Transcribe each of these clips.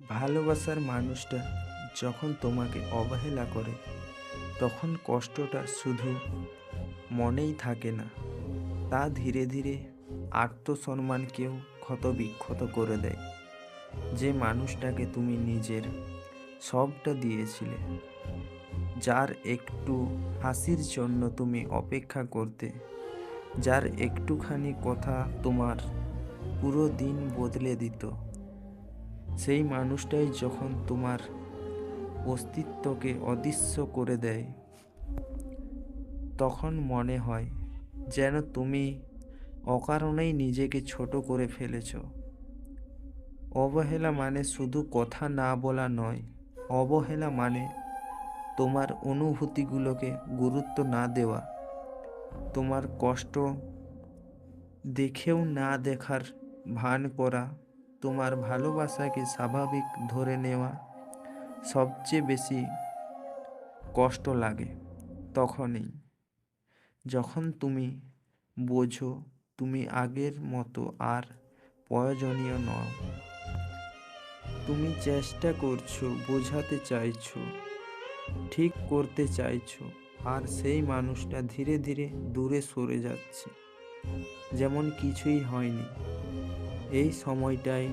ভালোবাসার মানুষটা যখন তোমাকে অবহেলা করে তখন কষ্টটা শুধু মনেই থাকে না, তা ধীরে ধীরে আত্মসম্মানকেও ক্ষতবিক্ষত করে দেয়। যে মানুষটাকে তুমি নিজের সবটা দিয়েছিলে, যার একটু হাসির জন্য তুমি অপেক্ষা করতে, যার একটুখানি কথা তোমার পুরো দিন বদলে দিত, সেই মানুষটাই যখন তোমার অস্তিত্বকে অদৃশ্য করে দেয়, তখন মনে হয় যেন তুমি অকারণেই নিজেকে ছোট করে ফেলেছ। অবহেলা মানে শুধু কথা না বলা নয়, অবহেলা মানে তোমার অনুভূতিগুলোকে গুরুত্ব না দেওয়া, তোমার কষ্ট দেখেও না দেখার ভান করা, তোমার ভালোবাসাকে স্বাভাবিক ধরে নেওয়া। সবচেয়ে বেশি কষ্ট লাগে তখনই যখন তুমি বোঝো তুমি আগের মতো আর প্রয়োজনীয় নও। তুমি চেষ্টা করছো, বোঝাতে চাইছো, ঠিক করতে চাইছো, আর সেই মানুষটা ধীরে ধীরে দূরে সরে যাচ্ছে, যেমন কিছুই হয়নি। এই সময়টায়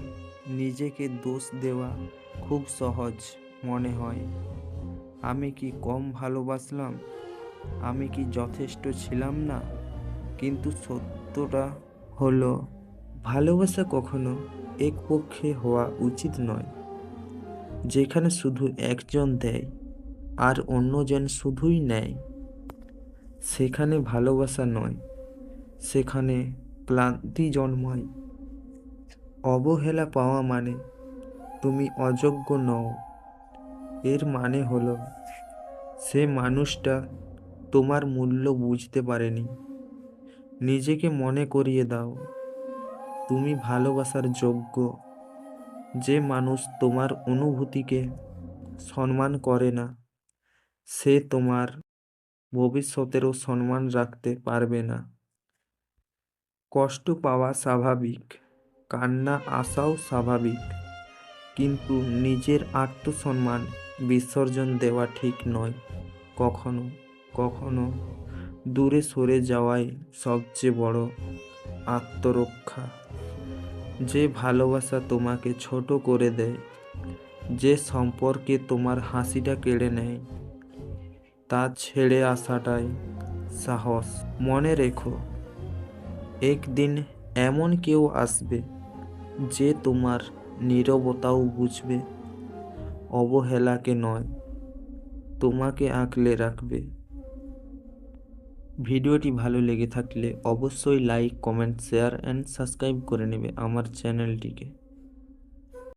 নিজেকে দোষ দেওয়া খুব সহজ মনে হয়। আমি কি কম ভালোবাসলাম? আমি কি যথেষ্ট ছিলাম না? কিন্তু সত্যটা হলো, ভালোবাসা কখনো একপক্ষে হওয়া উচিত নয়। যেখানে শুধু একজন দেয় আর অন্যজন শুধুই নেয়, সেখানে ভালোবাসা নয়, সেখানে ক্লান্তি জন্মায়। অবহেলা পাওয়া মানে তুমি অযোগ্য নও। এর মানে হলো সে মানুষটা তোমার মূল্য বুঝতে পারেনি। নিজেকে মনে করিয়ে দাও তুমি ভালোবাসার যোগ্য। যে মানুষ তোমার অনুভূতিকে সম্মান করে না, সে তোমার ভবিষ্যতেরও সম্মান রাখতে পারবে না। কষ্ট পাওয়া স্বাভাবিক, কান্না আসাও স্বাভাবিক, কিন্তু নিজের আত্মসম্মান বিসর্জন দেওয়া ঠিক নয়। কখনো কখনো দূরে সরে যাওয়াই সবচেয়ে বড় আত্মরক্ষা। যে ভালোবাসা তোমাকে ছোট করে দেয়, যে সম্পর্কে তোমার হাসিটা কেড়ে নেয়, তা ছেড়ে আসাটাই সাহস। মনে রেখো, একদিন এমন কেউ আসবে যে তোমার নীরবতাও বুঝবে, অবহেলাকে নয়, তোমাকে আঁকলে রাখবে। ভিডিওটি ভালো লেগে থাকলে অবশ্যই like, comment, share and subscribe করে নেবে আমার চ্যানেলটিকে।